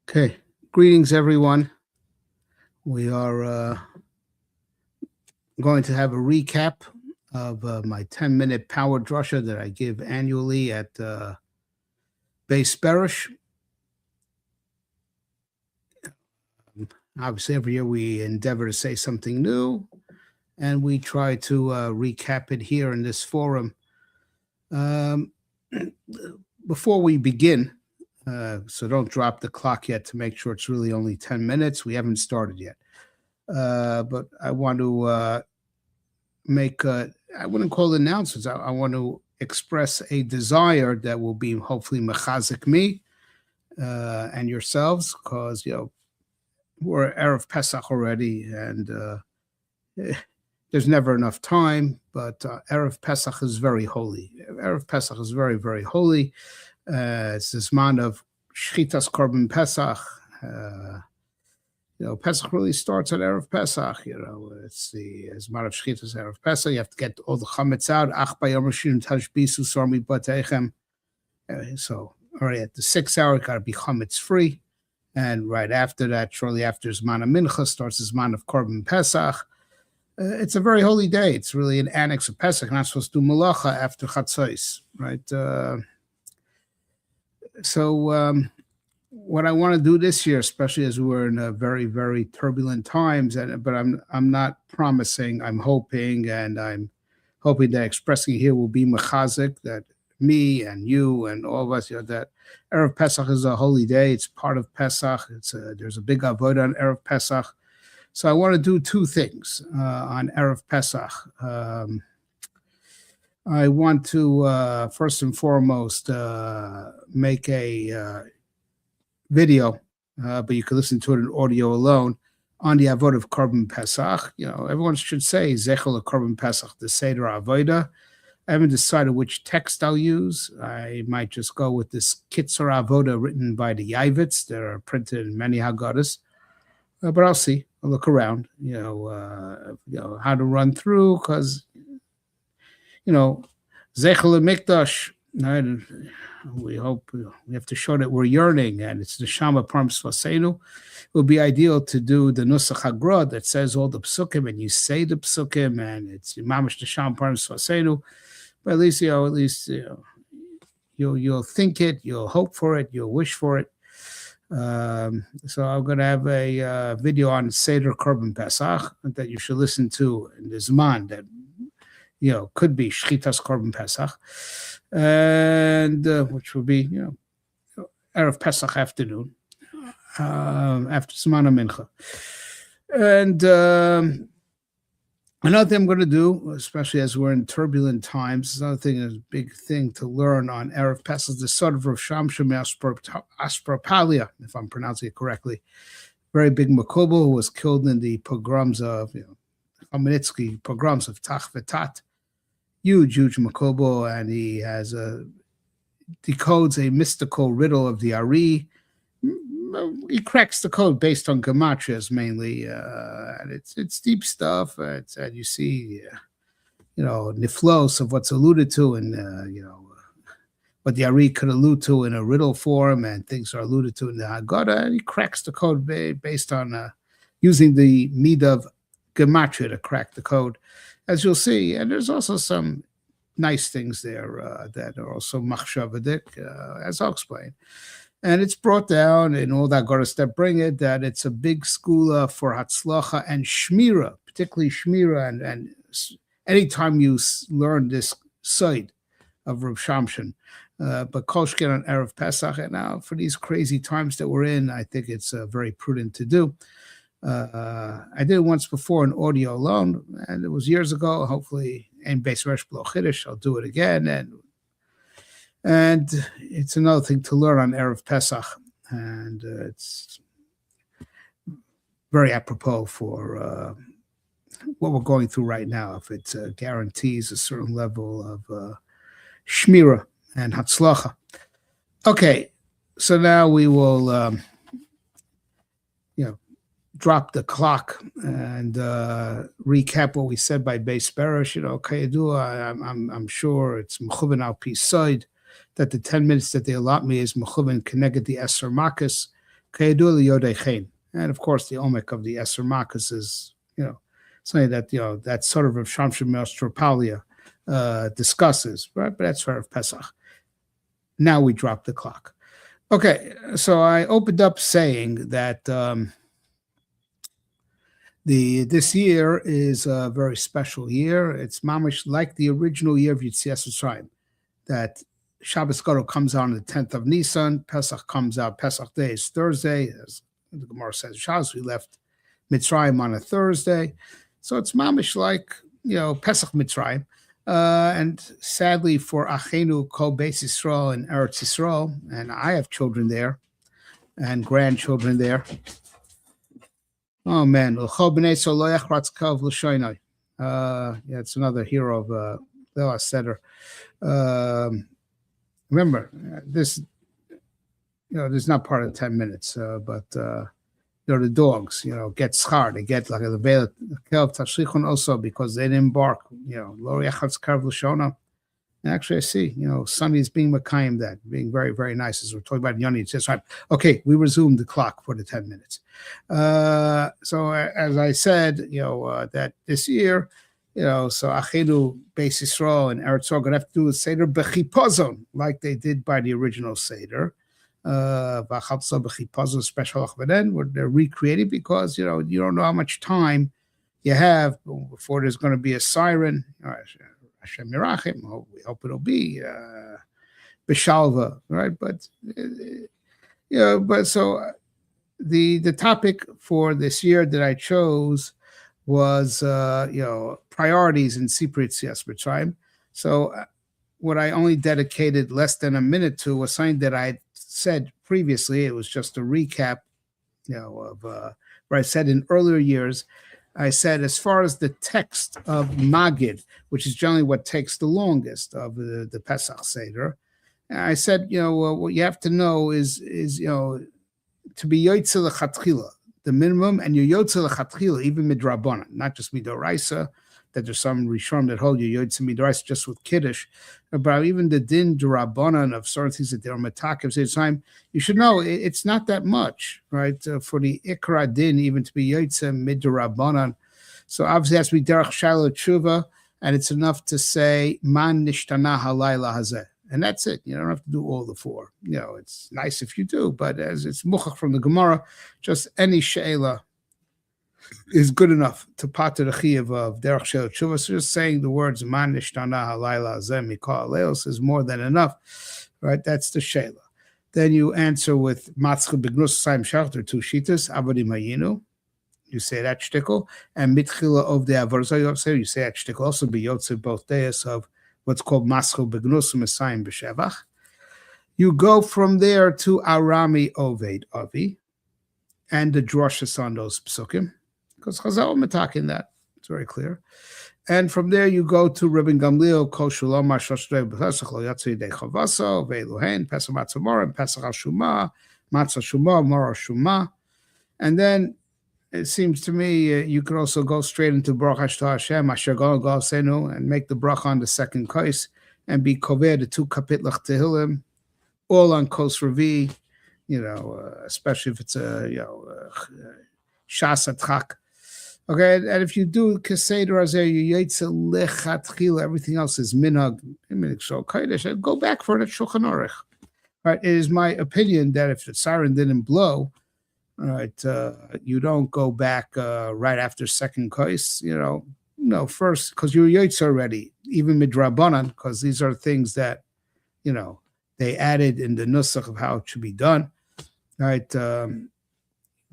Okay, greetings everyone. We are going to have a recap of my 10-minute Power Drasha that I give annually at Bais Berish. Obviously, every year we endeavor to say something new, and we try to recap it here in this forum. Before we begin, so don't drop the clock yet to make sure it's really only 10 minutes. We haven't started yet. But I want to make, I wouldn't call it announcements. I want to express a desire that will be hopefully mechazik me and yourselves, because, we're Erev Pesach already, and there's never enough time, but Erev Pesach is very holy. Erev Pesach is very, very holy. It's this man of Shchitas Korban Pesach. Pesach really starts at Erev Pesach. It's the Zman of Shchitas Erev Pesach. You have to get all the chametz out. Ach bayom rishon tashbisu sormi bateichem. So already at the 6th hour, got to be chametz free. And right after that, shortly after Zman of Mincha, starts the Zman of Korban Pesach. It's a very holy day. It's really an annex of Pesach. You're not supposed to do malacha after Chatzos, right? So what I want to do this year, especially as we're in a very, very turbulent times, but I'm not promising. I'm hoping that expressing here will be mechazik, that me and you and all of us, that Erev Pesach is a holy day. It's part of Pesach. There's a big avodah on Erev Pesach. So I want to do two things on Erev Pesach. I want to, first and foremost, make a video, but you can listen to it in audio alone, on the avodah of Korban Pesach. Everyone should say Zechel Korban Pesach, the Seder Avodah. I haven't decided which text I'll use. I might just go with this Kitzur Avodah written by the Yavitz that are printed in many Haggadahs. But I'll see. I'll look around, how to run through, because, Zechel Mikdash, right? We hope we have to show that we're yearning, and it's the Shama Parms Vasenu. It would be ideal to do the Nusach Hagra that says all the psukim, and you say the psukim, and it's Mamash the Shama Parms Vasenu. But at least you'll think it, you'll hope for it, you'll wish for it. So I'm going to have a video on Seder Korban Pesach that you should listen to in the Zman that, could be Shchitas Korban Pesach, and which will be, Erev Pesach afternoon, after Zman of Mincha. And another thing I'm going to do, especially as we're in turbulent times, another thing is a big thing to learn on Erev Pesach, the sort of Rav Shamshon Aspropalia, if I'm pronouncing it correctly. Very big Makubal who was killed in the pogroms of, Chmelnytsky pogroms of Tach V'Tat. Huge Makubal, and he decodes a mystical riddle of the Ari. He cracks the code based on gematrias mainly, and it's deep stuff. And you see, niflos of what's alluded to, and what the Ari could allude to in a riddle form, and things are alluded to in the Haggadah. And he cracks the code based on using the midah of gematria to crack the code, as you'll see. And there's also some nice things there that are also machshavadik, as I'll explain. And it's brought down in all the Haggadahs that bring it, that it's a big skula for Hatzlacha and Shmira, particularly Shmira. And anytime you learn this side of Rav Shamshon, but Kolshkin on Erev Pesach, and now for these crazy times that we're in, I think it's very prudent to do. I did it once before in audio alone, and it was years ago. Hopefully, in Bais Berish B'lo Chiddush, I'll do it again. And it's another thing to learn on Erev Pesach, and it's very apropos for what we're going through right now. If it guarantees a certain level of shmira and hatzlacha. Okay, so now we will, drop the clock and recap what we said by Bais Berish. I'm sure it's mechuven al pi side, that the 10 minutes that they allot me is mechuven connected the Eser Makis, And of course, the omek of the Esser Makos is, something that, that sort of Shamshim Ostropalia discusses, right? But that's sort of Pesach. Now we drop the clock. Okay, so I opened up saying that this year is a very special year. It's mamish like the original year of Yitzias Mitzrayim, that Shabbos HaGadol comes out on the 10th of Nisan, Pesach comes out, Pesach Day is Thursday, as the Gemara says, Shabbos, we left Mitzrayim on a Thursday. So it's mamish like, Pesach Mitzrayim. And sadly for Achenu Kol Bais Yisrael and Eretz Yisrael, and I have children there and grandchildren there. Oh man, it's another hero of Leila Seder. Remember, this, this is not part of the 10 minutes, but the dogs, get schar. They get like a veil tashlichon also because they didn't bark. Lo yachatz kav l'shona. And actually, I see, Sonny is being Makayim that, being very, very nice as we're talking about Yoni. It's just right. Okay, we resumed the clock for the 10 minutes. So as I said, that this year, so Achenu, Bais Yisrael, and Eretz Yisrael going to have to do a Seder b'chipazon, like they did by the original Seder. V'achalzo b'chipazon special achveden, where they're recreating because, you don't know how much time you have before there's going to be a siren. Hashem Yerachim, we hope it'll be B'shalva, right? But so the topic for this year that I chose was priorities in Sipur Yitzias Mitzrayim. So what I only dedicated less than a minute to was something that I said previously. It was just a recap, of what I said in earlier years. I said, as far as the text of Magid, which is generally what takes the longest of the Pesach Seder, I said, what you have to know is to be Yotze L'Chatchila, the minimum, and you're Yotze L'Chatchila, even Midrabanan, not just Midoraisa, that there's some Rishon that hold you Yotze Midoraisa just with Kiddush, but even the Din Durabanan of certain things that they're Metakim, say time, you should know it's not that much, right? For the Ikra Din, even to be Yotze Midrabanan. So obviously it has to be Derech Shiloh Tshuva, and it's enough to say Man Nishtana Halayla Hazeh. And that's it. You don't have to do all the four. It's nice if you do, but as it's muchach from the Gemara, just any she'ela is good enough to pater the chiyuv of derech she'ela tshuva. So just saying the words man nishtana halayla hazeh mikol aleos is more than enough, right? That's the she'ela. Then you answer with matzcha begnus saim shachter, two shitas avadim hayinu. You say that shtickle, and mitchila of the avarzah you say that shtickle. Also be yotze both days of what's called Maschel Begnus Messiah B'Shevach. You go from there to Arami Oved Avi and the drashas on those psukim, because Chazal metakin that. It's very clear. And from there you go to Rabbi Gamliel, Kol Shulam Mashoshdei B'Pesach Lo Yatzei Dei Chavaso, Ve'eluhen, Pesach Matzah Mor, and Pesach Al Shumah, Matzah Shumah, Mor Shumah. And then it seems to me you could also go straight into Baruch Hashta Hashem, Asher Gal Senu, and make the bracha on the second kos, and be kover the two kapitlach tehillim, all on kos revi, especially if it's a shas atchak. Okay, and if you do keseder azer, you yetze lechatchila, everything else is minhag, so kodesh, and go back for it at Shulchan Aruch. Right, it is my opinion that if the siren didn't blow, right, you don't go back right after second kos, first, because you're yotze already, even midrabanan, because these are things that, they added in the nusach of how it should be done, right?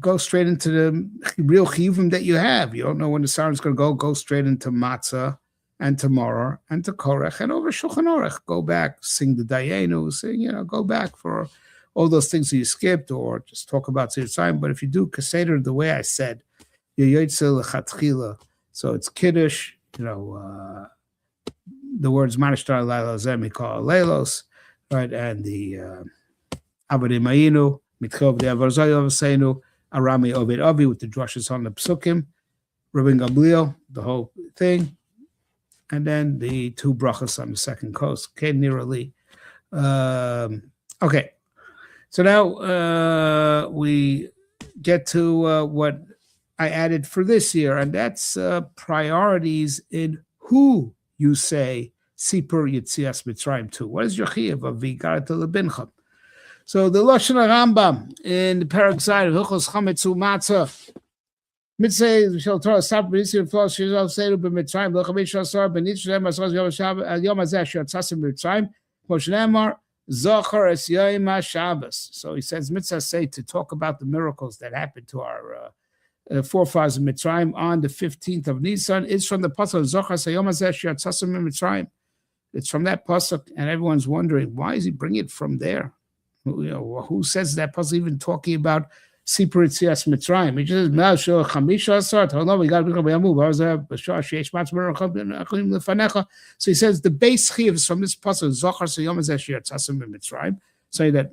Go straight into the real chiyuvim that you have. You don't know when the siren's going to go straight into matzah and to moror and to korech and over Shulchan Aruch. Go back, sing the dayenu, sing, go back for all those things that you skipped, or just talk about Tzir Tzayim. But if you do Keseder the way I said, you're Yotze L'Chatchila, so it's Kiddush, the words Manishtar Laila Zeh Mikol Leilos, right, and the Avadim Hayinu, Mitchov the Avarzayov Seinu, Arami Oved Avi with the drashas on the Psukim, Rabbi Gamliel, the whole thing, and then the two brachas on the second kos, Ken Nirali. Okay. So now we get to what I added for this year, and that's priorities in who you say Sipur Yitzias Mitzrayim to. What is your chiyuv of Vigarat Lebincha? So the Lashon Rambam in the Perek Zayin of Hilchos Chametz U'Matzah, Mitzvah Shel Torah Sap B'Nisir Flos Shizal Seiru B'Mitzrayim L'Chamesh Asar B'Nitzrayim Asar Yom Hazeh Asher Tzasim B'Mitzrayim Moshe Ne'emar Zachar Es Yom HaShabbos. So he says mitzvah say to talk about the miracles that happened to our forefathers in Mitzrayim on the 15th of Nisan. It's from the pasuk Zachar Es Yom Hazeh Asher Tzasim B'Mitzrayim. It's from that pasuk, and everyone's wondering why is he bringing it from there? Who says that pasuk even talking about Sipur Yitzias Mitzrayim? He just says, Chamisha Asar, we got to so he says the base chiyuv is from this pasuk, Zachar Seyom Hazeh Tzasim Mitzrayim, saying that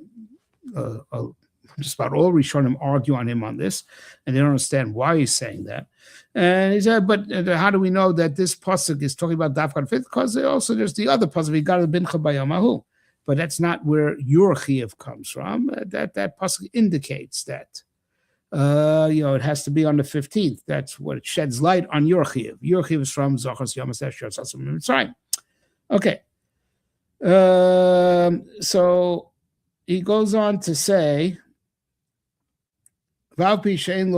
just about all Rishonim argue on him on this, and they don't understand why he's saying that. And he said, but how do we know that this pasuk is talking about Dafka 5th? Because also there's the other pasuk, we got to bincha bayamahu. But that's not where your chiyuv comes from. That pasuk indicates that it has to be on the 15th. That's what it sheds light on your chiyuv. Your chiyuv is from Zachar Yom Hazeh Tzasim Mitzrayim. Okay. So he goes on to say, now this pasuk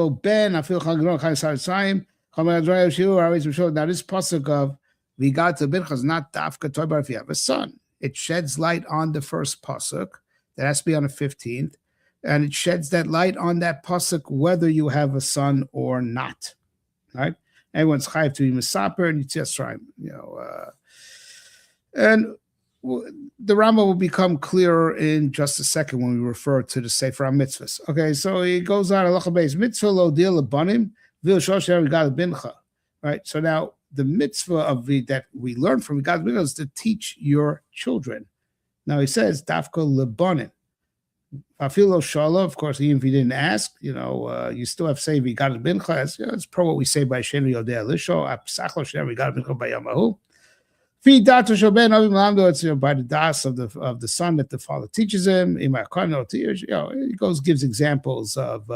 of Vigat Bincha is not dafka toibar if you have a son. It sheds light on the first pasuk that has to be on the 15th, and it sheds that light on that pasuk whether you have a son or not. Right? Everyone's chayiv to be misaper and Yitzias Mitzrayim. And the Rambam will become clearer in just a second when we refer to the Sefer HaMitzvahs. Okay, so he goes on halacha beis mitzvah lo dil abanim vil shosh Vigat Bincha. Right. So now the mitzvah of that we learn from Vigat Bincha is to teach your children. Now he says dafka lebanim. Afilo shala. Of course, even if you didn't ask, you still have to say Vigat Bincha. It's per what we say by Sheni Yodei Lisho Apsachlo Sheni Vigat Bincha by Yamahu. By the das of the son that the father teaches him, he gives examples of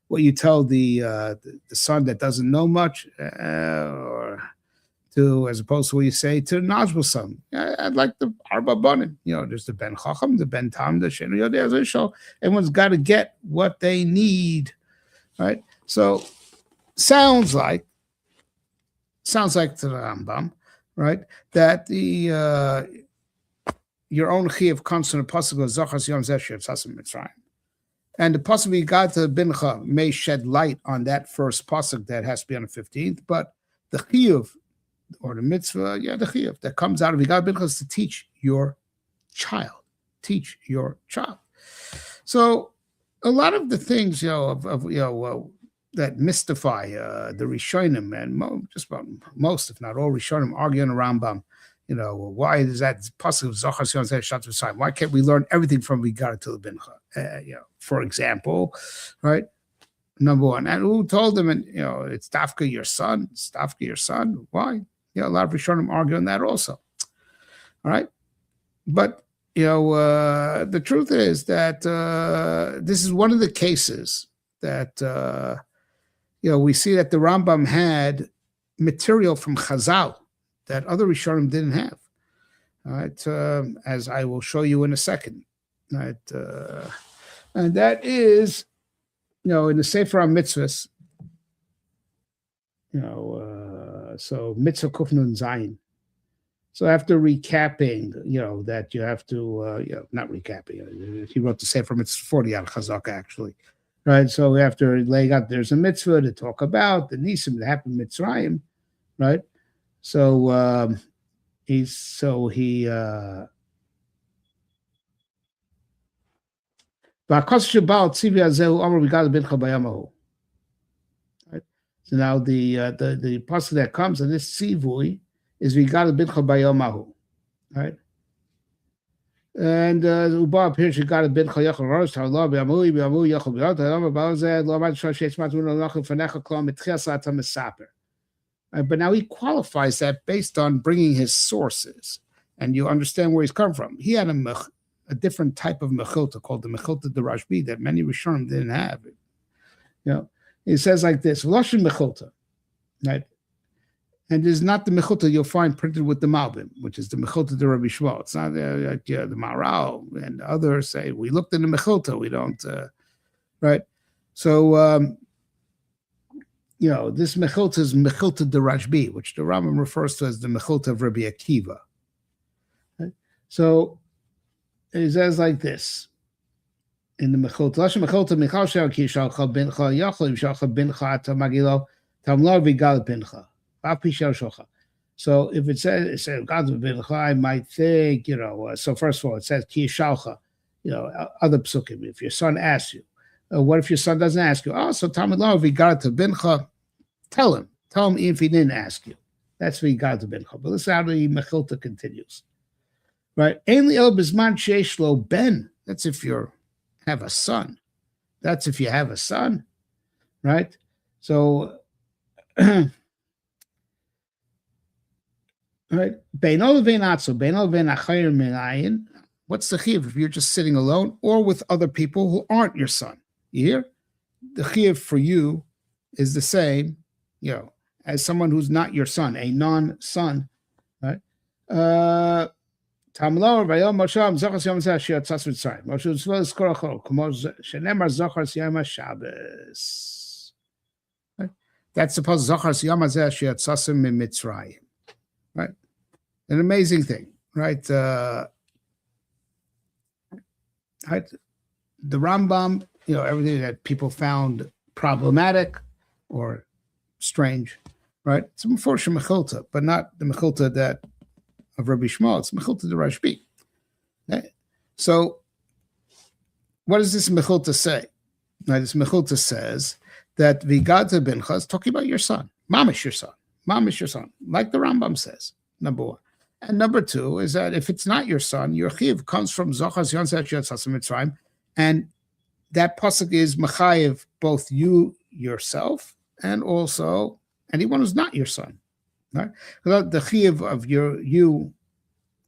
what you tell the son that doesn't know much, or to as opposed to what you say to the knowledgeable son. I'd like the Arba Banim. There's the Ben Chacham, the Ben Tam, the Shenu Yodei Zisho. Everyone's got to get what they need, right? So sounds like to the Rambam. Right, that the your own chiyuv comes from the pasuk of Zachar Yom Hazeh Tzasim Mitzrayim, and the pasuk Vigat Bincha may shed light on that first pasuk that has to be on the 15th, but the chiyuv or the mitzvah, the chiyuv that comes out of Vigat Bincha is to teach your child. So a lot of the things that mystify the Rishonim, and just about most, if not all, Rishonim argue on the Rambam. Why is that pasuk of Zachar Yom Hazeh Tzasim Mitzrayim? Why can't we learn everything from Vigat Bincha? For example, right? Number one, and who told them? And it's dafka your son. It's dafka your son. Why? A lot of Rishonim argue on that also. All right, but the truth is that this is one of the cases that. We see that the Rambam had material from Chazal that other Rishonim didn't have. All right, as I will show you in a second. Right, and that is, in the Sefer HaMitzvahs. So Mitzvah Kuf Nun Zayin. So after recapping, that you have to, not recapping. He wrote the Sefer HaMitzvahs 40 out of Chazaka actually. Right, so after laying out, there's a mitzvah to talk about the nisim that happened in Mitzrayim, right? So he. Right. So now the pasuk that comes in this tzivui is Vigat Bincha Bayamahu, right? And Uba appears you got a bin chayach rosh Allah bi'amui yachol bi'ot halam ba'ozeh lo amad shoshet matun lachim fanecha klam mitchias atam mesaper. But now he qualifies that based on bringing his sources, and you understand where he's come from. He had a a different type of mechilta called the mechilta de Rashbi that many Rishonim didn't have. It says like this: Lashon mechilta, right? And it's not the mechilta you'll find printed with the Malbim, which is the mechilta de Rabbi Shmuel. It's not like the Maral and others say we looked in the mechilta, we don't, right? So this mechilta is mechilta de Rashbi, which the Rambam refers to as the mechilta of Rabbi Akiva. Right? So it says like this in the mechilta: Lashon mechilta michal shel ki shalcha bincha yachol shalcha bincha ata magilo tamlar vigal bincha. So if it says God I might think, so first of all, it says Ki Shalcha, other psukim. If your son asks you, what if your son doesn't ask you? Oh, so Talmud Law, Vigata Bincha, tell him if he didn't ask you. That's Vigata Bincha. But listen how the Mechilta continues. Right? Ainli El Bisman Sheishlo Ben. That's if you have a son. That's if you have a son. Right? So right? What's the chiyuv if you're just sitting alone or with other people who aren't your son? You hear? The chiyuv for you is the same, as someone who's not your son, a non-son, right? Moshe that's supposed Zachar Yom Hazeh She'atzasim Mitzrayim. Right, an amazing thing, right? Right, the Rambam, everything that people found problematic or strange, right? It's a Meforshim Mechilta, but not the Mechilta that of Rabbi Shmuel. It's Mechilta de Rashbi. Okay? So, what does this Mechilta say? Right, this Mechilta says that Vigata Bincha is talking about your son, Mamish your son. Mom is your son, like the Rambam says, number one. And number two is that if it's not your son, your chiv comes from Zochas Yonzeh Yatzasim Mitzrayim, and that pasuk is mechayev both you yourself and also anyone who's not your son. Right? The chiv of you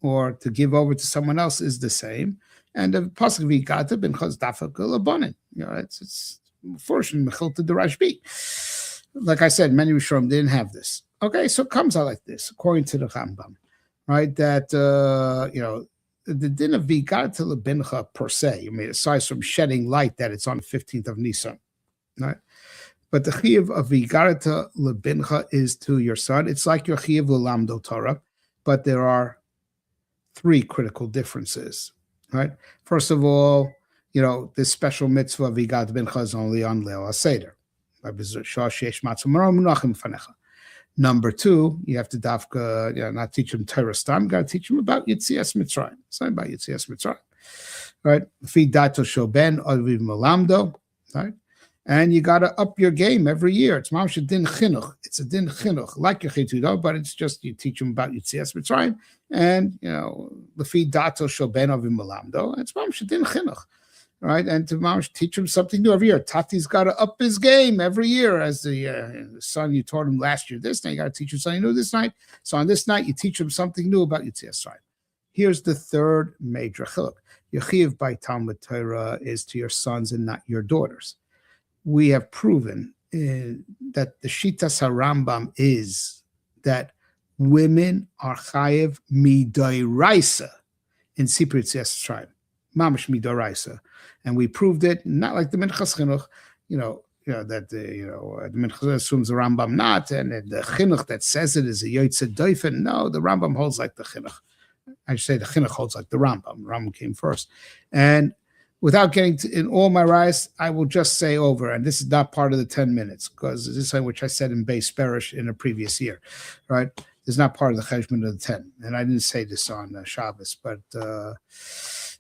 or to give over to someone else is the same, and the pasuk v'igata ben chaz dafak l'bonin. It's fortunate mechilta de Rashbi. Like I said, many Rishonim didn't have this. Okay, so it comes out like this, according to the Rambam, right? That the din of Vigata Lebincha per se, aside from shedding light that it's on the 15th of Nisan, right? But the chiyuv of Vigata Lebincha is to your son. It's like your chiyuv L'Lamdo Torah, but there are three critical differences, right? First of all, this special mitzvah of Vigata Bincha is only on Leil HaSeder. Number two, you have to not teach them Torah stam, you got to teach them about Yitzias Mitzrayim. Something about Yitzias Mitzrayim, right? Feed dato shoben aviv malamdo, right? And you got to up your game every year. It's mamash a din chinuch. It's a din chinuch, like your chitudo, but it's just you teach them about Yitzias Mitzrayim, and the feed dato shoben aviv malamdo. It's mamash a din chinuch. Right, and to mamash teach him something new every year. Tati's got to up his game every year. As the son you taught him last year, this night you got to teach him something new this night. So on this night you teach him something new about Yitzias Mitzrayim. Here's the third major chiluk: your chiyuv by Talmud Torah is to your sons and not your daughters. We have proven that the Shitas HaRambam is that women are chayiv midoraisa in Sipur Yitzias Mitzrayim, mamash midoraisa. And we proved it, not like the Minchas Chinuch, that the Minchas assumes the Rambam not, and the Chinuch that says it is a Yotzei Doifen. No, the Rambam holds like the Chinuch. I should say the Chinuch holds like the Rambam. The Rambam came first. And without getting in all my rights, I will just say over, and this is not part of the 10 minutes, because this is which I said in Bais Berish in a previous year, right? It's not part of the cheshbon of the 10. And I didn't say this on Shabbos, but...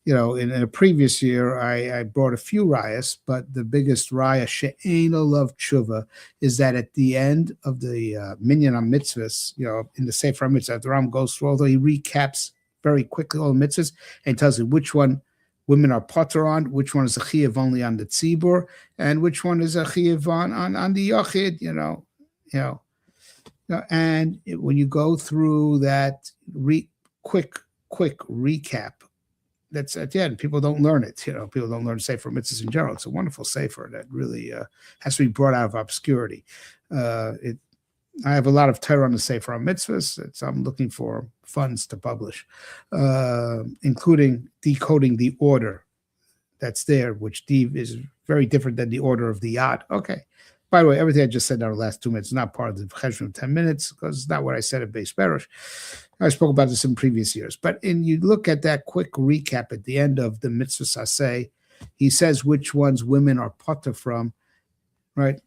in a previous year, I brought a few rayas, but the biggest raya, she'eino love tshuva, is that at the end of the minyan on mitzvahs, in the Sefer HaMitzvah, the Ram goes through, although he recaps very quickly all the mitzvahs, and tells you which one women are potter on, which one is a chiyuv only on the tzibur, and which one is a chiyuv on the yachid, and when you go through that quick recap, that's at the end. People don't learn it. People don't learn Sefer Mitzvahs in general. It's a wonderful Sefer that really has to be brought out of obscurity. I have a lot of Torah on the Sefer on Mitzvahs. I'm looking for funds to publish, including decoding the order that's there, which is very different than the order of the Yad. Okay. By the way, everything I just said in the last 2 minutes is not part of the cheshbon of 10 minutes, because it's not what I said at Bais Berish. I spoke about this in previous years. But you look at that quick recap at the end of the Mitzvah Saseh, he says which ones women are potter from, right?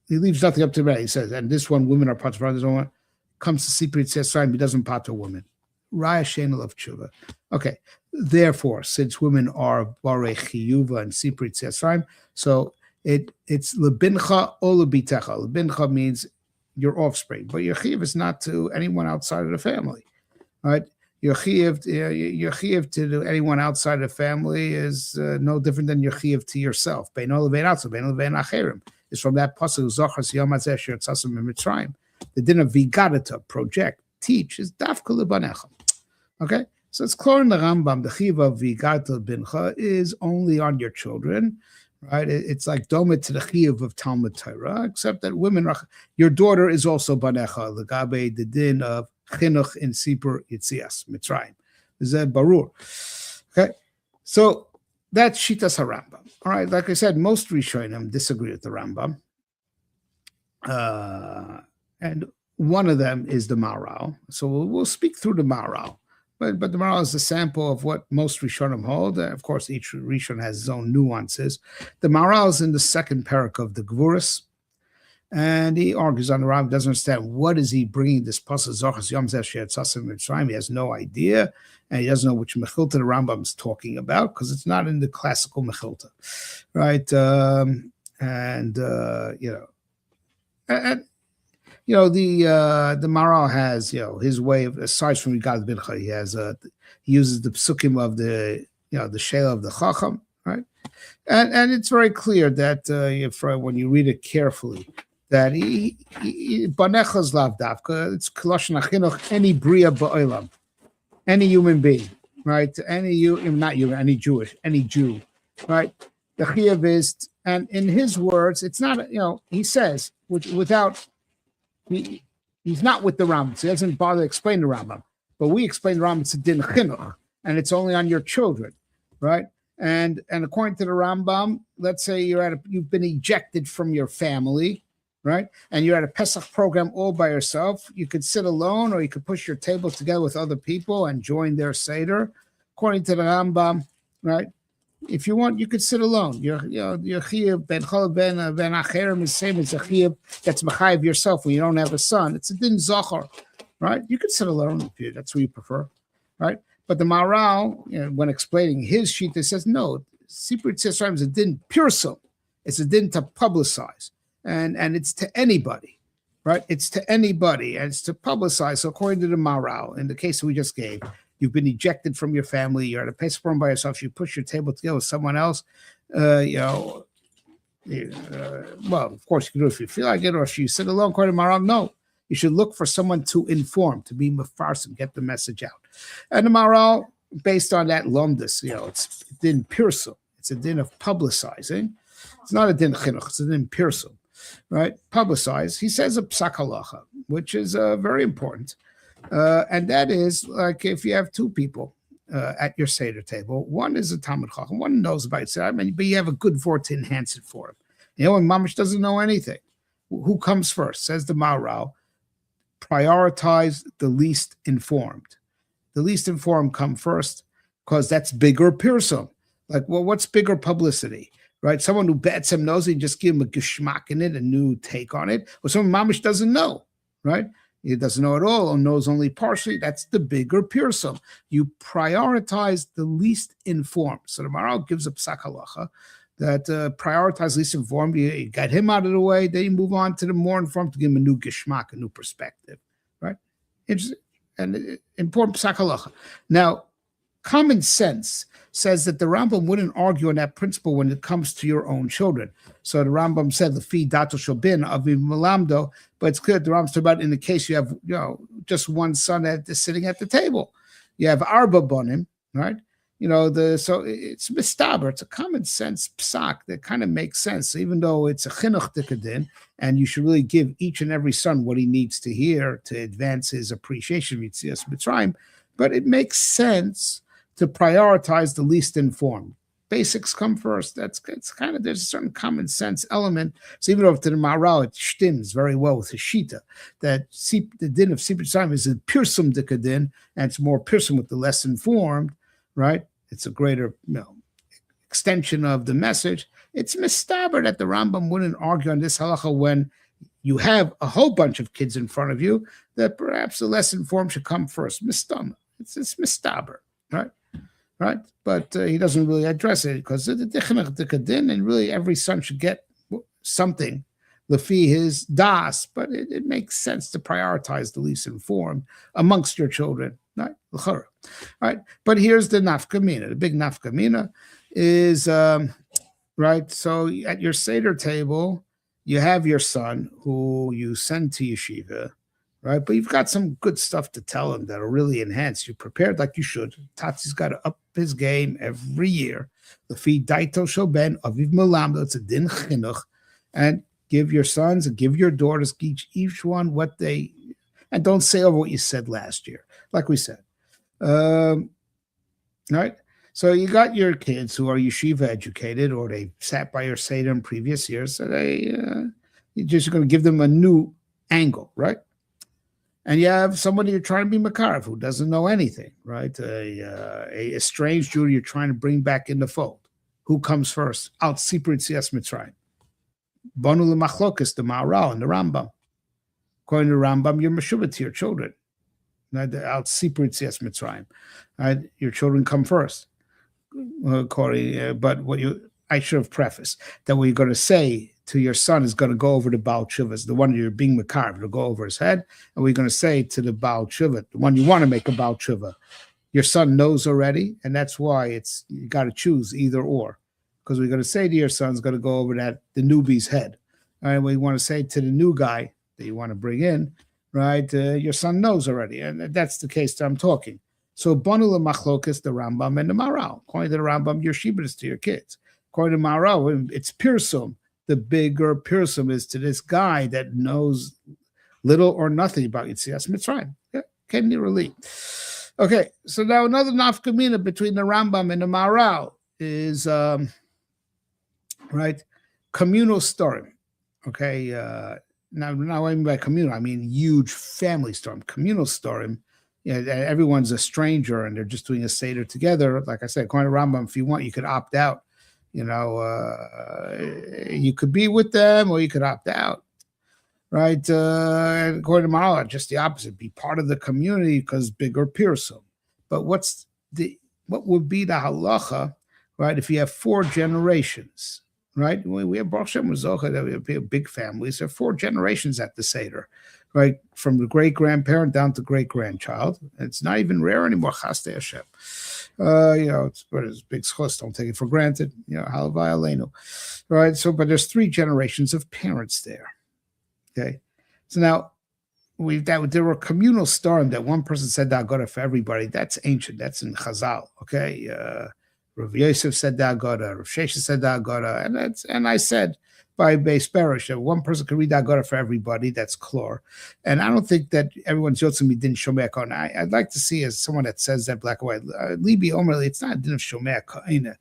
He leaves nothing up to that. He says, and this one, women are potter from. This one comes to Siprit Tzesraim, he doesn't potter women. Raya Shenel of Tshuva. Okay. Therefore, since women are Barei Chiyuva and Siprit Tzesraim, so it's lebincha or lebitecha. Lebincha means your offspring, but your chiyuv is not to anyone outside of the family, right? Your chiyuv to anyone outside of the family is no different than your chiyuv to yourself. Beino levein atzah, beino levein acherim. It's from that pasuk Zochar Yom Hazeh Asher Tzasim Mitzrayim. The din of vigadata, project, teach is dafka lebanecha. Okay, so it's clear in the Rambam. The chiyuv of vigadata bincha is only on your children. Right, it's like domet to the chiyuv of Talmud Torah, except that women are. Your daughter is also banecha legabe the din of chinuch in Sipur Yitzias Mitzrayim. Is that barur? Okay, so that's Shitas HaRambam. All right, like I said, most Rishonim disagree with the Rambam, and one of them is the Maharal. So we'll speak through the Maharal. But the Maharal is a sample of what most Rishonim hold. Of course, each Rishon has his own nuances. The Maharal is in the second parak of the Gevuros, and he argues on the Rambam, doesn't understand what is he bringing this pasuk Zochas Yom Zeh Asher Tzasim Mitzrayim. He has no idea, and he doesn't know which Mechilta the Rambam is talking about, because it's not in the classical Mechilta, right? The Maharal has his way of, aside from Yigad Bincha, he uses the psukim of the Sheila of the Chacham, right? And it's very clear that when you read it carefully, that he Banecha's lav dafka, it's Kolosh Nachinuch, any bria ba'olam, any human being, right? Any Jew, right? The chiyuv is, and in his words, it's not, he says, without. He's not with the Rambam, so he doesn't bother to explain the Rambam. But we explain the Rambam, it's a din chinuch, and it's only on your children, right? And according to the Rambam, let's say you've been ejected from your family, right? And you're at a Pesach program all by yourself. You could sit alone, or you could push your table together with other people and join their Seder. According to the Rambam, right? If you want, you could sit alone. Your chiyuv ben chol ben acherim is the same as a chiyuv that's mechayev yourself when you don't have a son. It's a din zachar, right? You could sit alone if that's what you prefer, right? But the Maharal, when explaining his sheet, says no. Sipur Tzesraim is a din pirsum. It's a din to publicize, and it's to anybody, right? It's to anybody, and it's to publicize. So according to the Maharal, in the case we just gave. You've been ejected from your family. You're at a Pesach program by yourself. You push your table together with someone else. Well, of course, you can do it if you feel like it, or if you sit alone. According to Maharal, no. You should look for someone to inform, to be mefarsim, get the message out. And the Maharal, based on that lumdus, it's a din pirsum. It's a din of publicizing. It's not a din chinuch. It's a din pirsum, right? Publicize. He says a psak halacha, which is very important. And that is like if you have two people at your Seder table, one is a Talmud Chacham, one knows about it, but you have a good vort to enhance it for him. And Mamish doesn't know anything. Who comes first? Says the Maharal, prioritize the least informed. The least informed come first because that's bigger pirsum. Like, well, what's bigger publicity? Right? Someone who bets him knows, he just give him a geschmack in it, a new take on it. Or someone Mamish doesn't know, right? He doesn't know at all or knows only partially. That's the bigger pirsum. You prioritize the least informed. So the Maharal gives a psak halacha that prioritize least informed. You get him out of the way, then you move on to the more informed to give him a new geschmack, a new perspective, right? And important psak halacha. Now, common sense says that the Rambam wouldn't argue on that principle when it comes to your own children. So the Rambam said, "Lefi dato shobin aviv malamdo," but it's clear the Rambam's talking about in the case you have, just one son sitting at the table. You have arba bonim, right? So it's mistaber. It's a common sense psak that kind of makes sense, even though it's a chinuch dikadin, and you should really give each and every son what he needs to hear to advance his appreciation of Yitzias Mitzrayim. But it makes sense to prioritize the least informed. Basics come first. It's kind of, there's a certain common sense element. So even though to the Maharal it stims very well with his shita, that the din of Sipur Tzayim is a pirsum dikadin, and it's more pirsum with the less informed, right? It's a greater extension of the message. It's mistaber that the Rambam wouldn't argue on this halacha when you have a whole bunch of kids in front of you, that perhaps the less informed should come first. Mistama. It's mistaber, right? Right? But he doesn't really address it because the dikadin, and really every son should get something lefi his das, but it makes sense to prioritize the least informed amongst your children, right? Right? But here's the nafkamina. The big nafkamina is right. So at your Seder table, you have your son who you send to yeshiva, right? But you've got some good stuff to tell him that'll really enhance. You prepared like you should. Tatzi's got to up his game every year. Lefi daito shoben aviv melamdo. It's a din chinuch, and give your sons and give your daughters each one what they, and don't say over what you said last year, like we said. Right? So you got your kids who are yeshiva educated, or they sat by your Seder in previous years, so you're just going to give them a new angle, right? And you have somebody you're trying to be makarev who doesn't know anything, right? A strange Jew you're trying to bring back in the fold. Who comes first? Out Sipur Yitzias Mitzrayim. Banu l'machlokas, the Maharal and the Rambam. According to the Rambam, you're meshuvah to your children. Out Sipur Yitzias Mitzrayim. Right? Your children come first. But I should have prefaced that what you're going to say to your son is going to go over the Baal Tshuva, the one you're being makarev, it'll go over his head, and we're going to say to the Baal Tshuva, the one you want to make a Baal Tshuva, your son knows already, and that's why you got to choose either or, because we're going to say to your son's going to go over the newbie's head, and we want to say to the new guy that you want to bring in, right? Your son knows already, and that's the case that I'm talking. So Banu l'machlokas, the Rambam and the Maharal. According to the Rambam, your shibud is to your kids. According to Maharal, it's pirsum. The bigger pirsum is to this guy that knows little or nothing about Yitzias Mitzrayim. Yeah, can you relate? Okay, so now another nafkamina between the Rambam and the Maharal is right, communal story. Okay, now I mean by communal, I mean huge family storm. Communal story. Yeah, everyone's a stranger and they're just doing a Seder together. Like I said, according to Rambam, if you want, you could opt out. You could be with them or you could opt out, right? According to Maharal, just the opposite. Be part of the community because bigger pirsum. But what would be the halacha, right? If you have 4 generations, right? We have Baruch Hashem Zocha, that we have big families. There are 4 generations at the Seder, right? From the great-grandparent down to great-grandchild. It's not even rare anymore, Chastei Hashem. It's big schos, don't take it for granted. Halavai Aleinu. Right? So, but there's 3 generations of parents there. Okay. So now there were communal storm that one person said Da'agoda for everybody. That's ancient. That's in Chazal. Okay. Rav Yosef said Da'agoda, Rav Shesha said Da'agoda, and I said by Bais Berish that one person could read Da'agoda for everybody. That's chlor. And I don't think that everyone's yotzim din shomea kaina. I'd like to see as someone that says that black and white. Libi Omer, it's not a din of shomea kaina,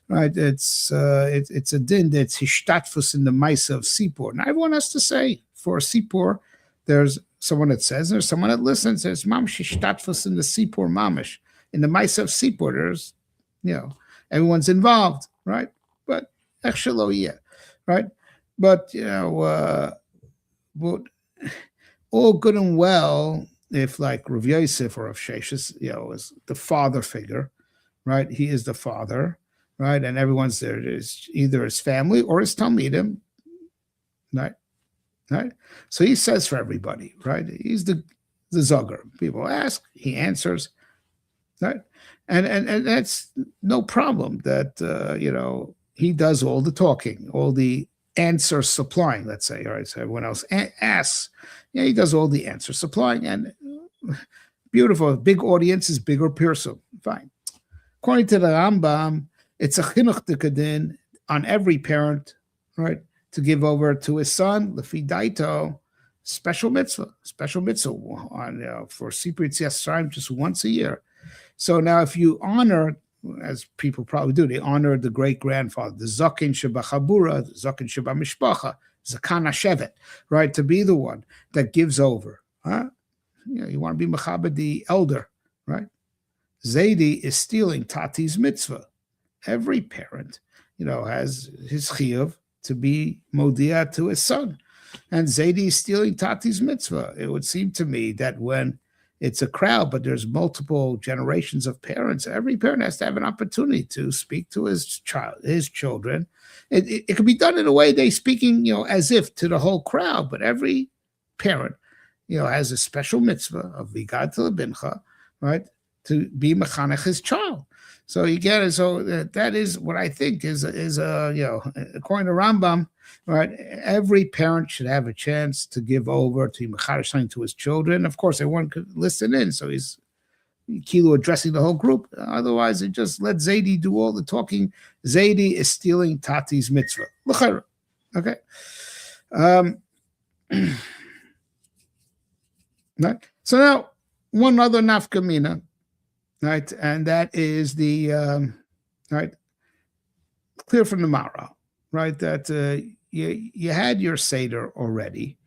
right? It's a din that's hishtatfus in the Maisa of Sipur. Now everyone has to say for Sipur, there's someone that says, there's someone that listens. There's mamish hishtatfus in the Sipur mamish. In the Maisa of Sipur, there's everyone's involved, right? But echshelo right? But all good and well if like Rav Yosef or Rav Sheshes, is the father figure, right? He is the father, right? And everyone's there. Is either his family or his talmidim, right? Right. So he says for everybody, right? He's the zoger. People ask, he answers, right? And that's no problem that he does all the talking, all the answer supplying, let's say. All right, so everyone else asks. Yeah, he does all the answer supplying, and beautiful. Big audience is bigger pirsum. Fine. According to the Rambam, it's a chinuch dekadin on every parent, right, to give over to his son, lefi daito, special mitzvah on, for Sipur Yetzias Mitzrayim just once a year. So now if you honor, as people probably do, they honor the great-grandfather, the Zaken Shebachabura, the Zaken Shebamishpacha, Zakan HaShevet, right, to be the one that gives over. Huh? You want to be Mechabed, the elder, right? Zaidi is stealing Tati's mitzvah. Every parent, has his chiyuv to be modia to his son. And Zaidi is stealing Tati's mitzvah. It would seem to me that when it's a crowd, but there's multiple generations of parents, every parent has to have an opportunity to speak to his children. It can be done in a way they speaking, as if to the whole crowd, but every parent, has a special mitzvah of vigad lebincha, right, to be mechanech his child. So you get it. So that is what I think is according to Rambam, right? Every parent should have a chance to give over to mecharish something to his children. Of course, everyone could listen in, so he's Kilu addressing the whole group. Otherwise, it just let Zaidi do all the talking. Zaidi is stealing Tati's mitzvah. Okay. Right. So now one other nafkamina. Right, and that is the right, clear from the Mara, right, that you had your Seder already,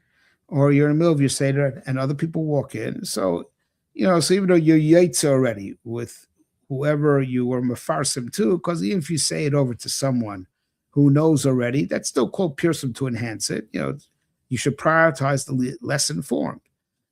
or you're in the middle of your Seder and other people walk in. So, so even though you're Yaitza already with whoever you were Mefarsim to, because even if you say it over to someone who knows already, that's still called Piersum to enhance it. You should prioritize the less informed.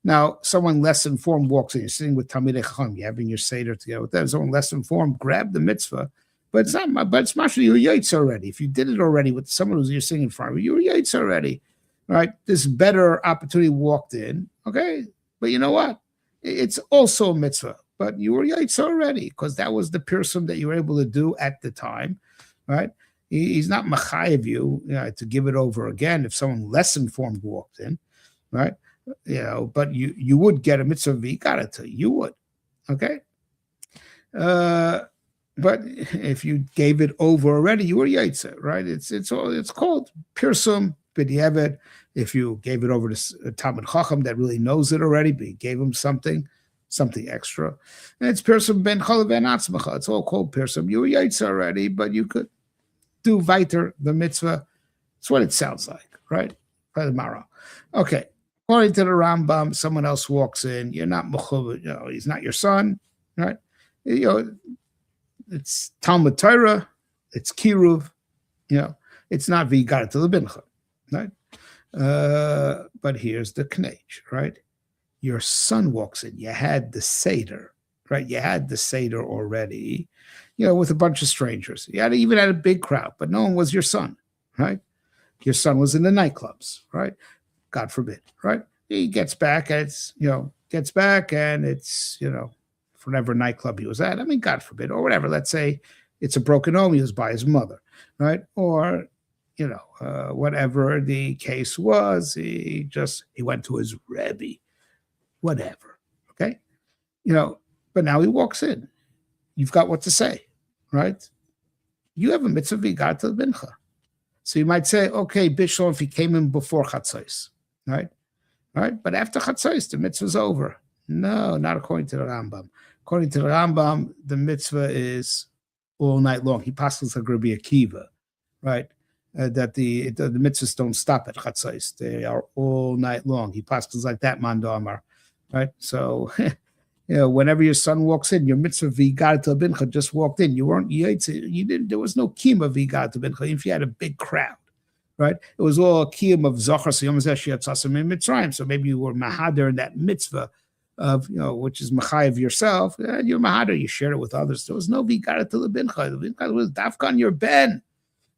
Now, someone less informed walks in, you're sitting with Talmidei Chacham, you're having your Seder together with them. Someone less informed, grab the mitzvah, but it's not. But it's mashma, you're yaitz already. If you did it already with someone who's you're sitting in front of you, you're yaitz already, right? This better opportunity walked in, okay? But you know what? It's also a mitzvah, but you were yaitz already because that was the pirsum that you were able to do at the time, right? He's not machayev you, to give it over again if someone less informed walked in, right? But you would get a mitzvah v'yikarata. You would, okay? But if you gave it over already, you were yaitza, right? It's called pirsum b'diavad. If you gave it over to a Talmid Chacham that really knows it already, but you gave him something extra, and it's pirsum ben chalav ben atzmacha. It's all called pirsum. You were yaitza already, but you could do weiter the mitzvah. It's what it sounds like, right? By the Mara. Okay. According to the Rambam, someone else walks in. You're not mechuv, he's not your son, right? It's Talmud Torah, it's kiruv, it's not v'yigarat lebincha, right? But here's the knech, right? Your son walks in. You had the Seder, right? You had the Seder already, with a bunch of strangers. You even had a big crowd, but no one was your son, right? Your son was in the nightclubs, right? God forbid, right? He gets back and it's, whatever nightclub he was at. I mean, God forbid, or whatever. Let's say it's a broken home. He was by his mother, right? Or, whatever the case was, he went to his Rebbe, whatever, okay? But now he walks in. You've got what to say, right? You have a mitzvah v'yigarat lebincha. So you might say, okay, Bishol, if he came in before Chatzos, right? But after Chatzos, the mitzvah's over. No, not according to the Rambam. According to the Rambam, the mitzvah is all night long. He passes like Rabbi Akiva, right? That the mitzvahs don't stop at Chatzos. They are all night long. He passes like that, Mando Amar, right? So, whenever your son walks in, your mitzvah v'yigarat lebincha just walked in. You weren't you didn't. There was no kima v'yigarat lebincha. If you had a big crowd, right? It was all a kiyum of zachar siyom zeh sheyatzasim in Mitzrayim. So maybe you were mahader in that mitzvah of which is machayev yourself. And you're mahader. You share it with others. There was no v'yigarat lebincha. The v'yigarat was dafkan your ben,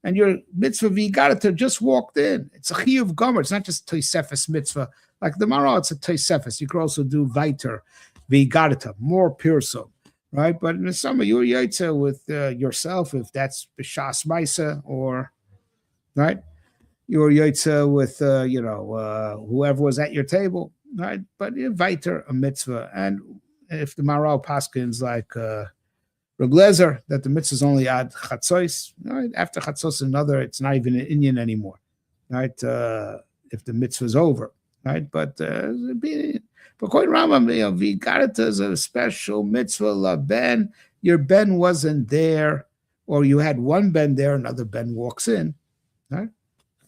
and your mitzvah v'yigarat just walked in. It's a chiyuv gomer. It's not just toisefes mitzvah like the Mara. It's a toisefes. You could also do weiter. V'yigarata, more pirsum, right? But in the summer, you're yaitza with yourself, if that's b'shas ma'isa, or right, you're yaitza with whoever was at your table, right? But weiter a mitzvah, and if the Maral paskins like Reb Lezer, that the mitzvah is only ad chatzos. Right? After chatzos another, it's not even an Inyan anymore. Right? If the mitzvah is over. Right? But according to Rambam, Vigarata is a special mitzvah. La ben, your ben wasn't there, or you had one ben there, another ben walks in. Right?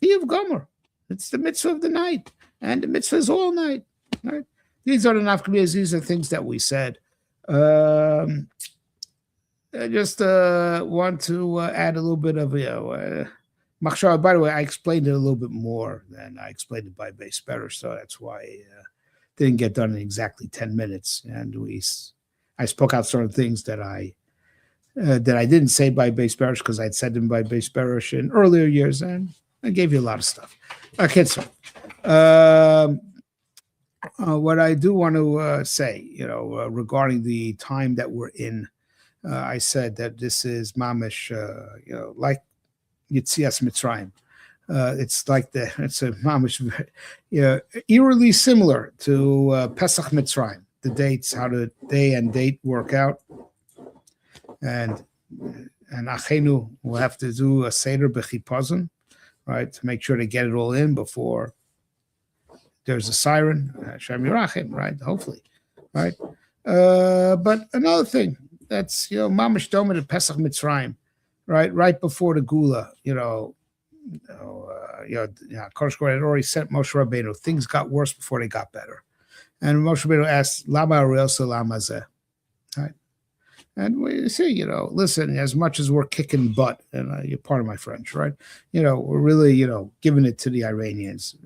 Of Gomer. It's the mitzvah of the night, and the mitzvah is all night. Right? These are the nafkamiyas. These are things that we said. I just want to add a little bit of machshava. By the way, I explained it a little bit more than I explained it by Bais Berish, so that's why it didn't get done in exactly 10 minutes. And I spoke out certain things that I didn't say by Bais Berish because I'd said them by Bais Berish in earlier years, and I gave you a lot of stuff. Okay, so what I do want to say, regarding the time that we're in. I said that this is mamish, like Yitzias Mitzrayim. It's a mamish, eerily similar to Pesach Mitzrayim. The dates, how the day and date work out, and Achenu will have to do a seder b'chipazon, right, to make sure to get it all in before there's a siren, Shem Yerachim, right? Hopefully, right. But another thing. That's mamash domin at Pesach Mitzrayim, right before the Gula. Kodesh had already sent Moshe Rabbeinu. Things got worse before they got better, and Moshe Rabbeinu asked, "Lama Arielsa Lama Zeh," right? And we see, listen, as much as we're kicking butt, and you're part of my French, right? We're really, giving it to the Iranians,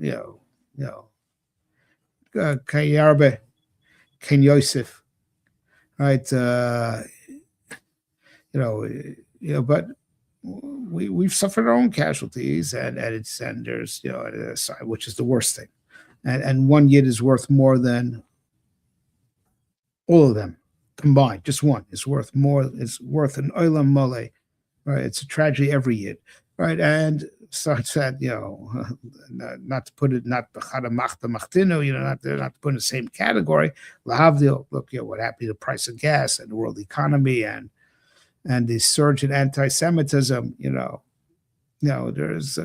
Kayarbe, Ken Yosef. Right, but we've suffered our own casualties, and there's which is the worst thing, and one yid is worth more than all of them combined. Just one is worth more. It's worth an olam mole, right? It's a tragedy every yid, right? And so it's that not to put it not machtinu, not to put in the same category. Lahavdil, look, what happened to the price of gas and the world economy and the surge in anti-Semitism. There's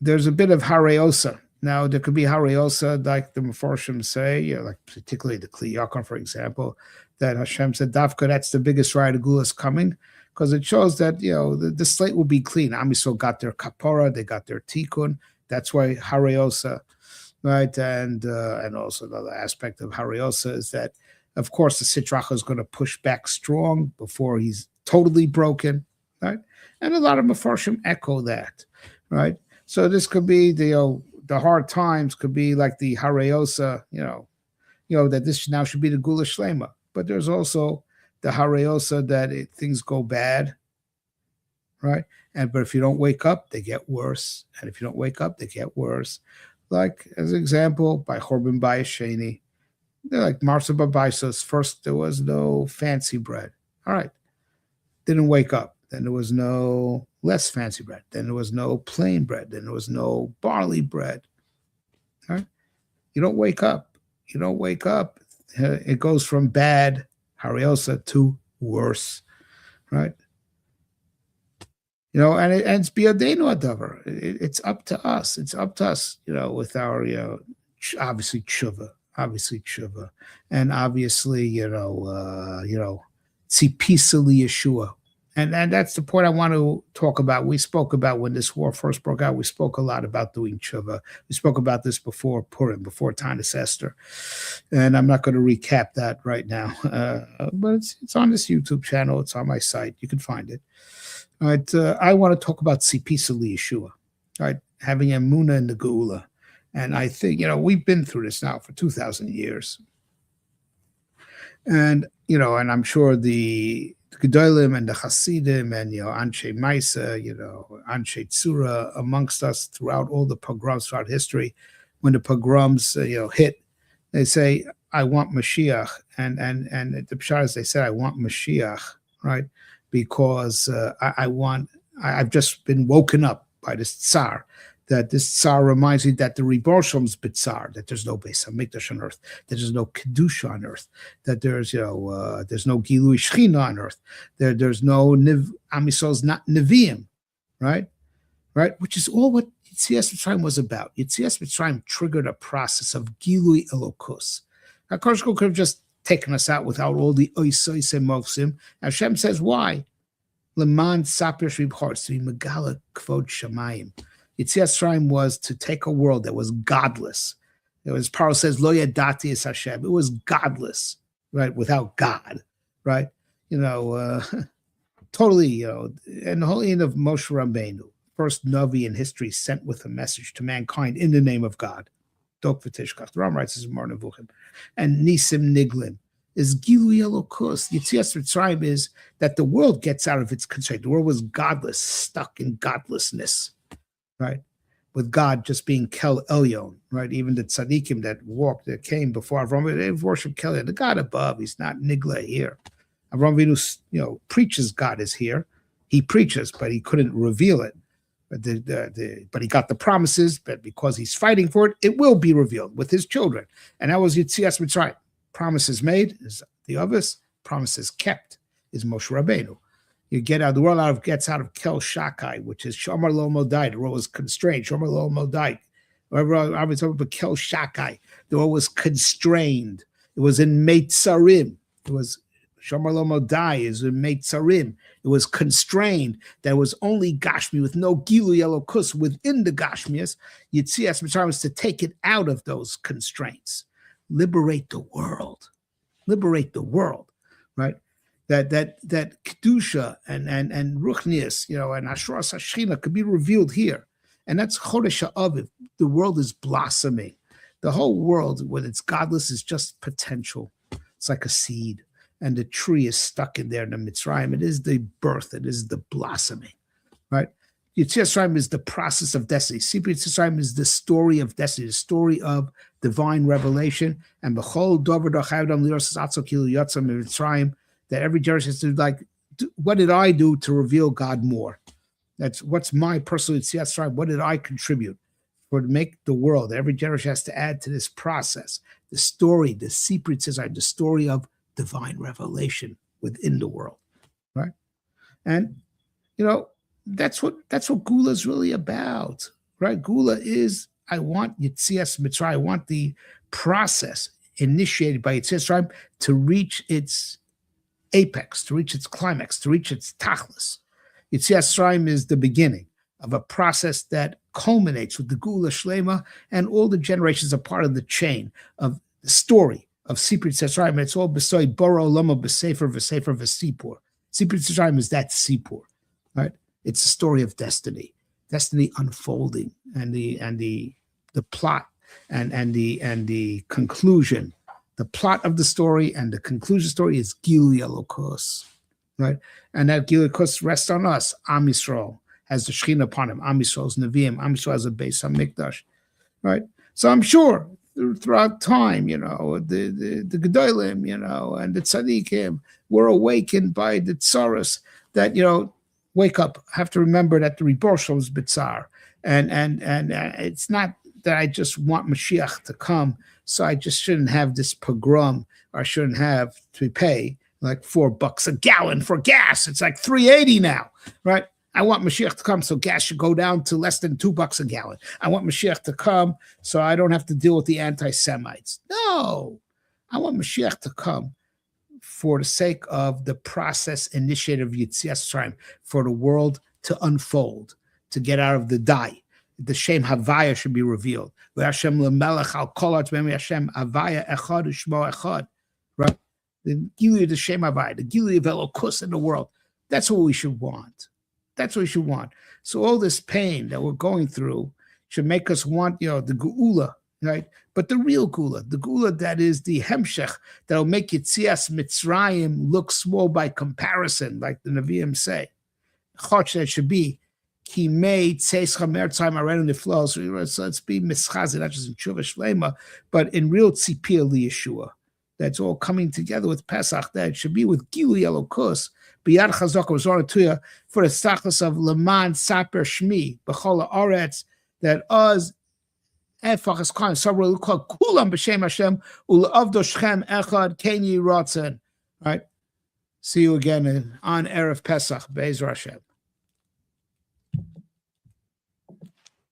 there's a bit of hareosa. Now there could be hareosa, like the Mefarshim say, like particularly the Kli Yakar, for example, that Hashem said, "Dafka, that's the biggest ride of Gula is coming." Because it shows that the slate will be clean. Am Yisrael got their kapara, they got their tikkun. That's why hareosa, right? And also another aspect of hareosa is that, of course, the sitracha is going to push back strong before he's totally broken, right? And a lot of mefarshim echo that, right? So this could be the hard times could be like the hareosa, that this now should be the gula shlema. But there's also the hareosa that things go bad, right? But if you don't wake up, they get worse. And if you don't wake up, they get worse. Like, as an example, by Chorban Bayis Sheni, they're like Marsa Babaisos. First, there was no fancy bread. All right. Didn't wake up. Then there was no less fancy bread. Then there was no plain bread. Then there was no barley bread. All right. You don't wake up. You don't wake up. It goes from bad Hariosa to worse, right? And it's biyadenu adavar. It's up to us. It's up to us, with our, obviously tshuva, and obviously, tzipisa liyeshua. And that's the point I want to talk about. We spoke about when this war first broke out. We spoke a lot about doing tshuva. We spoke about this before Purim, before Tanis Esther. And I'm not going to recap that right now. But it's on this YouTube channel. It's on my site. You can find it. All right. I want to talk about Tzipisa Yeshua, right? Having Emunah in the Geula. And I think, we've been through this now for 2,000 years. And, and I'm sure the Gedolim and the Hasidim and Anshe Maisa, Anshe Tzura amongst us throughout all the pogroms throughout history, when the pogroms hit, they say, "I want Mashiach," and the Psharas, they said, "I want Mashiach," right? Because I've just been woken up by this tsar that this tsar reminds me that the Ribor Shalom's bitzar, that there's no Beis Hamikdash on earth, that there's no Kedusha on earth, that there's there's no Gilui Shechina on earth, there's no Am Yisrael's not Nevi'im, right? Which is all what Yetzias Mitzrayim was about. Yetzias Mitzrayim triggered a process of Gilui Elokus. HaKadosh could have just taken us out without all the oisois and mofsim. Hashem says, why? Leman sapir shvib hearts, to be megala kvod shamayim. Yetzias Mitzrayim was to take a world that was godless. It was, Paro says, lo yadati es Hashem. It was godless, right? Without God, right? Totally, and the holy end of Moshe Rabbeinu, first Navi in history sent with a message to mankind in the name of God. Dok v'tishkach. The Ram writes this in Mar Nevuchim. And Nisim Niglim is Gilui Elokus. Yetzias Mitzrayim is that the world gets out of its constraint. The world was godless, stuck in godlessness, right? With God just being Kel Elyon, right? Even the tzaddikim that came before Avram, they worship Kel Elyon, the God above. He's not Nigla here. Avram Avinu, preaches God is here. He preaches, but he couldn't reveal it. But he got the promises, but because he's fighting for it, it will be revealed with his children. And that was Yetzias Mitzrayim. Promises made is the others, promises kept is Moshe Rabbeinu. You get out, the world gets out of Kel Shakai, which is Shomer Lo Modai. The world was constrained. Shomer Lo Modai. I was talking about Kel Shakai. The world was constrained. It was in Meitzarim. It was Shomer Lo Modai is in Meitzarim. It was constrained. There was only Gashmi with no Gilui Elokus within the Gashmias. Yetzias Mitzrayim was to take it out of those constraints. Liberate the world. Liberate the world, right? That Kedusha and Ruchnias, and Ashras Hashchina could be revealed here. And that's Chodesh HaAviv. The world is blossoming. The whole world, when it's godless, is just potential. It's like a seed. And the tree is stuck in there in the Mitzrayim. It is the birth. It is the blossoming, right? Yetzias Mitzrayim is the process of destiny. Sipur Yetzias Mitzrayim is the story of destiny, the story of divine revelation. And b'chol dover dachayvdam liros atzok kilu yatzam Mitzrayim, that every generation has to what did I do to reveal God more? That's what's my personal Yetzias Mitzrayim. What did I contribute for to make the world? Every generation has to add to this process. The story, the Sipur Yetzias Mitzrayim, the story of divine revelation within the world, right? And that's what Gula is really about, right? Gula is, I want Yetzias Mitzrayim, I want the process initiated by Yetzias Mitzrayim to reach its apex, to reach its climax, to reach its tachlis. Yetzias Mitzrayim is the beginning of a process that culminates with the Gula Shlema, and all the generations are part of the chain of the story of Sipur Yetzias Mitzrayim. It's all beside Boro Lama B'Sefer V'Sefer V'Sipur. Sipur Yetzias Mitzrayim is that Sipur, right? It's a story of destiny unfolding, and the plot and the conclusion. The plot of the story and the conclusion story is Gilui Elokus, right? And that Gilui Elokus rests on us. Am Yisrael has the Shechina upon him. Am Yisrael's Nevi'im. Am Yisrael has a Bais Hamikdash, right? So I'm sure throughout time, the Gedolim, and the Tzaddikim were awakened by the tsaros that, wake up, have to remember that the Ribor Shalom's bitzar. And it's not that I just want Mashiach to come, so I just shouldn't have this pogrom, or I shouldn't have to pay like $4 a gallon for gas. It's like $3.80 now, right? I want Mashiach to come so gas should go down to less than $2 a gallon. I want Mashiach to come so I don't have to deal with the anti-Semites. No, I want Mashiach to come for the sake of the process initiated of Yetzias Mitzrayim, for the world to unfold, to get out of the die. The Shem Havaya should be revealed. Hashem lemelech al kol ha'aretz Hashem Havaya echad u'shmo echad. Right? The Gilui of the Shem Havaya, the Gilui of Elokus in the world. That's what we should want. That's what we should want. So all this pain that we're going through should make us want, the Geula, right? But the real Gula, the Gula that is the Hemshech, that'll make Yetzias Mitzrayim look small by comparison, like the Nevi'im say. Chotch, that should be Ki mei tzeis chamer tzayim arenu niflo. So let's be mischazi, not just in Tshuva Shlema, but in real tzipiyah liyeshua. That's all coming together with Pesach. That should be with Gilui Elokus. B'yad chazaka was on tuya for the stachlis of Leman Saper Shmi b'chol haaretz, that us efach es kain sabra called kulam b'shem Hashem ulavdo shchem echad ken yi ratzon. Right. See you again on Erev Pesach, Bais Berish.